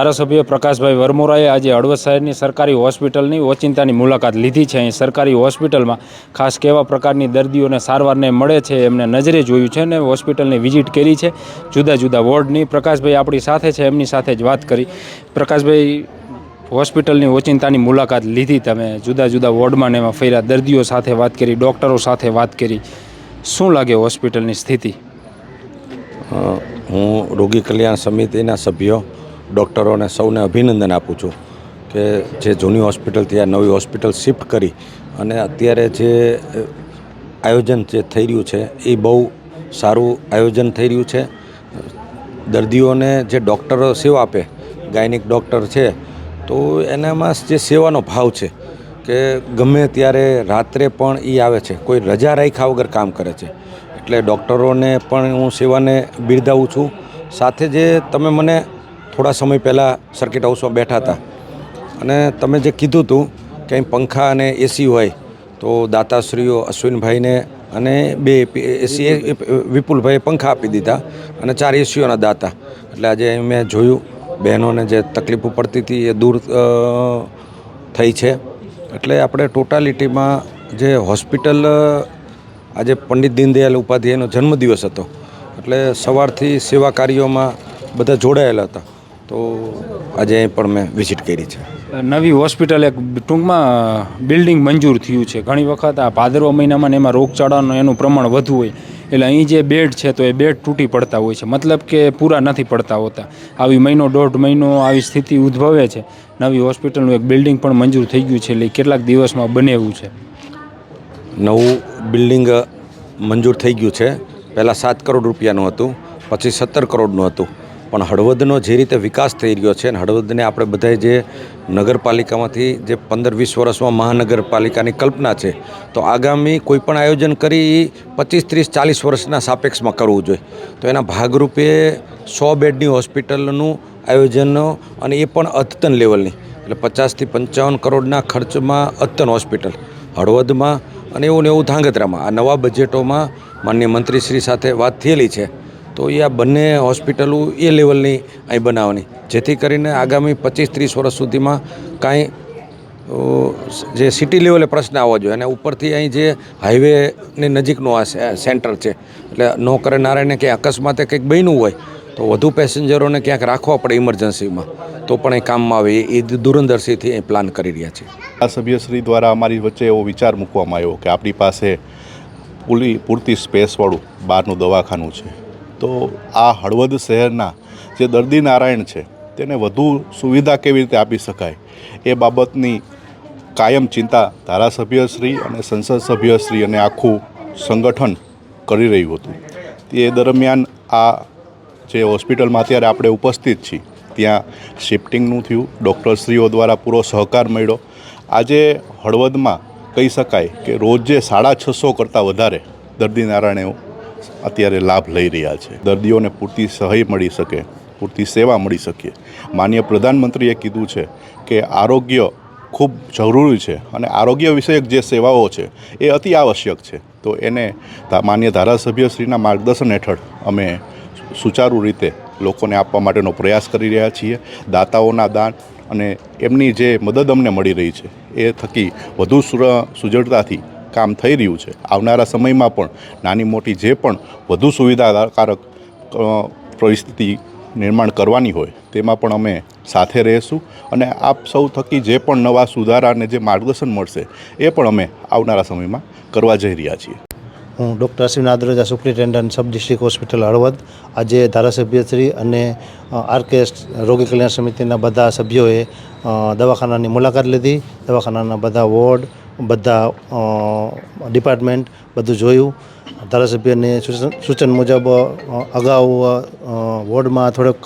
ધારાસભ્ય પ્રકાશભાઈ વરમોરાએ આજે હળવદ શહેરની સરકારી હોસ્પિટલની ઓચિંતાની મુલાકાત લીધી છે। અહીં સરકારી હોસ્પિટલમાં ખાસ કેવા પ્રકારની દર્દીઓને સારવારને મળે છે એમને નજરે જોયું છે અને હોસ્પિટલની વિઝિટ કરી છે જુદા જુદા વોર્ડની। પ્રકાશભાઈ આપણી સાથે છે, એમની સાથે જ વાત કરી। પ્રકાશભાઈ, હોસ્પિટલની ઓચિંતાની મુલાકાત લીધી તમે, જુદા જુદા વોર્ડમાં ને એમાં ફર્યા, દર્દીઓ સાથે વાત કરી, ડૉક્ટરો સાથે વાત કરી, શું લાગે હોસ્પિટલની સ્થિતિ? હું રોગી કલ્યાણ સમિતિના સભ્યો, ડૉક્ટરોને સૌને અભિનંદન આપું છું કે જે જૂની હોસ્પિટલથી આ નવી હોસ્પિટલ શિફ્ટ કરી અને અત્યારે જે આયોજન જે થઈ રહ્યું છે એ બહુ સારું આયોજન થઈ રહ્યું છે। દર્દીઓને જે ડૉક્ટરો સેવા આપે, ગાયનિક ડૉક્ટર છે, તો એનામાં જે સેવાનો ભાવ છે કે ગમે ત્યારે રાત્રે પણ એ આવે છે, કોઈ રજા રાખ્યા વગર કામ કરે છે। એટલે ડૉક્ટરોને પણ હું સેવાને બિરદાવું છું। સાથે જે તમે મને થોડા સમય પહેલાં સર્કિટ હાઉસમાં બેઠા હતા અને તમે જે કીધું હતું કે અહીં પંખા અને એસી હોય તો દાતાશ્રીઓ અશ્વિનભાઈને અને 2 એસી વિપુલભાઈએ પંખા આપી દીધા અને 4 એસીઓના દાતા। એટલે આજે અહીં મેં જોયું બહેનોને જે તકલીફો પડતી હતી એ દૂર થઈ છે। એટલે આપણે ટોટાલિટીમાં જે હોસ્પિટલ આજે પંડિત દીનદયાળ ઉપાધ્યાયનો જન્મદિવસ હતો એટલે સવારથી સેવા કાર્યોમાં બધા જોડાયેલા હતા, તો આજે અહીં પણ મેં વિઝિટ કરી છે। નવી હોસ્પિટલ એક ટૂંકમાં બિલ્ડિંગ મંજૂર થયું છે। ઘણી વખત આ ભાદરવા મહિનામાં ને એમાં રોગચાળાનું એનું પ્રમાણ વધુ હોય એટલે અહીં જે બેડ છે તો એ બેડ તૂટી પડતા હોય છે, મતલબ કે પૂરા નથી પડતા હોતા। આવી મહિનો દોઢ મહિનો આવી સ્થિતિ ઉદ્ભવે છે। નવી હોસ્પિટલનું એક બિલ્ડિંગ પણ મંજૂર થઈ ગયું છે એટલે કેટલાક દિવસમાં બને એવું છે। નવું બિલ્ડિંગ મંજૂર થઈ ગયું છે। પહેલાં 7 કરોડ રૂપિયાનું હતું, પછી 17 કરોડનું હતું, પણ હળવદનો જે રીતે વિકાસ થઈ રહ્યો છે અને હળવદને આપણે બધાએ જે નગરપાલિકામાંથી જે 15-20 વર્ષમાં મહાનગરપાલિકાની કલ્પના છે, તો આગામી કોઈપણ આયોજન કરી 25-30-40 વર્ષના સાપેક્ષમાં કરવું જોઈએ। તો એના ભાગરૂપે 100 બેડની હોસ્પિટલનું આયોજન અને એ પણ અદ્યતન લેવલની, એટલે 50થી 55 કરોડના ખર્ચમાં અદ્યતન હોસ્પિટલ હળવદમાં અને એવું ને એવું ધાંગધ્રામાં આ નવા બજેટોમાં માનનીય મંત્રીશ્રી સાથે વાત થયેલી છે। તો એ આ બંને હોસ્પિટલો એ લેવલની અહીં બનાવવાની, જેથી કરીને આગામી 25-30 વર્ષ સુધીમાં કાંઈ જે સિટી લેવલે પ્રશ્ન આવવા જોઈએ અને ઉપરથી અહીં જે હાઈવેની નજીકનું આ સેન્ટર છે એટલે નો કરે નારાયણને ક્યાંય અકસ્માતે કંઈક બન્યું હોય તો વધુ પેસેન્જરોને ક્યાંક રાખવા પડે ઇમરજન્સીમાં તો પણ એ કામમાં આવે, એ દૂરંદર્શીથી અહીં પ્લાન કરી રહ્યા છે। આ સભ્યશ્રી દ્વારા અમારી વચ્ચે એવો વિચાર મૂકવામાં આવ્યો કે આપણી પાસે પૂરતી સ્પેસવાળું બહારનું દવાખાનું છે, તો આ હળવદ શહેરના જે દર્દી નારાયણ છે તેને વધુ સુવિધા કેવી રીતે આપી શકાય એ બાબતની કાયમ ચિંતા ધારાસભ્યશ્રી અને સંસદ સભ્યશ્રી અને આખું સંગઠન કરી રહ્યું હતું। તે દરમિયાન આ જે હોસ્પિટલમાં અત્યારે આપણે ઉપસ્થિત છીએ ત્યાં શિફ્ટિંગનું થયું, ડૉક્ટરશ્રીઓ દ્વારા પૂરો સહકાર મળ્યો। આજે હળવદમાં કહી શકાય કે રોજે 650 કરતાં વધારે દર્દી નારાયણો અત્યારે લાભ લઈ રહ્યા છે। દર્દીઓને પૂરતી સહાય મળી શકે, પૂરતી સેવા મળી શકે। માનનીય પ્રધાનમંત્રીએ કીધું છે કે આરોગ્ય ખૂબ જરૂરી છે અને આરોગ્ય વિષયક જે સેવાઓ છે એ અતિ આવશ્યક છે, તો એને માનનીય ધારાસભ્યશ્રીના માર્ગદર્શન હેઠળ અમે સુચારુ રીતે લોકોને આપવા માટેનો પ્રયાસ કરી રહ્યા છીએ। દાતાઓના દાન અને એમની જે મદદ અમને મળી રહી છે એ થકી વધુ સુજળતાથી કામ થઈ રહ્યું છે। આવનારા સમયમાં પણ નાની મોટી જે પણ વધુ સુવિધાકારક પરિસ્થિતિ નિર્માણ કરવાની હોય તેમાં પણ અમે સાથે રહીશું અને આપ સૌ થકી જે પણ નવા સુધારા અને જે માર્ગદર્શન મળશે એ પણ અમે આવનારા સમયમાં કરવા જઈ રહ્યા છીએ। હું doctor Ashwin Adroja, superintendent sub district hospital Halvad. આજે ધારાસભ્યશ્રી અને આરકે રોગી કલ્યાણ સમિતિના બધા સભ્યોએ દવાખાનાની મુલાકાત લીધી, દવાખાનાના બધા વોર્ડ, બધા ડિપાર્ટમેન્ટ બધું જોયું। ધારાસભ્યને સૂચન મુજબ અગાઉ વોર્ડમાં થોડુંક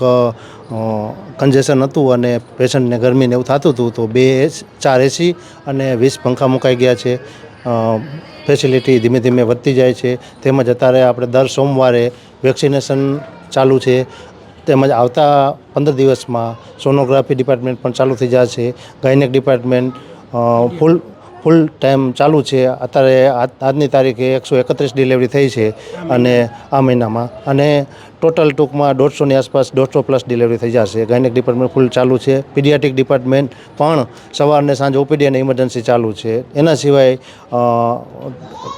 કન્જેશન હતું અને પેશન્ટને ગરમીને એવું થતું હતું, તો 4 એસી અને 20 પંખા મુકાઈ ગયા છે। ફેસિલિટી ધીમે ધીમે વધતી જાય છે। તેમજ અત્યારે આપણે દર સોમવારે વેક્સિનેશન ચાલુ છે, તેમજ આવતા 15 દિવસમાં સોનોગ્રાફી ડિપાર્ટમેન્ટ પણ ચાલુ થઈ જશે। ગાયનેક ડિપાર્ટમેન્ટ ફૂલ ટાઈમ ચાલુ છે. અત્યારે આજની તારીખે 131 ડિલિવરી થઈ છે અને આ મહિનામાં, અને ટોટલ ટૂંકમાં 150ની આસપાસ 150+ ડિલિવરી થઈ જશે. ગાયનેક ડિપાર્ટમેન્ટ ફૂલ ચાલુ છે. પીડિયાટિક ડિપાર્ટમેન્ટ પણ સવારને સાંજે ઓપીડી અને ઇમરજન્સી ચાલુ છે. એના સિવાય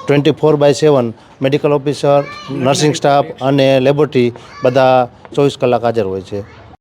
24/7 મેડિકલ ઓફિસર, નર્સિંગ સ્ટાફ અને લેબોરેટરી બધા 24 કલાક હાજર હોય છે.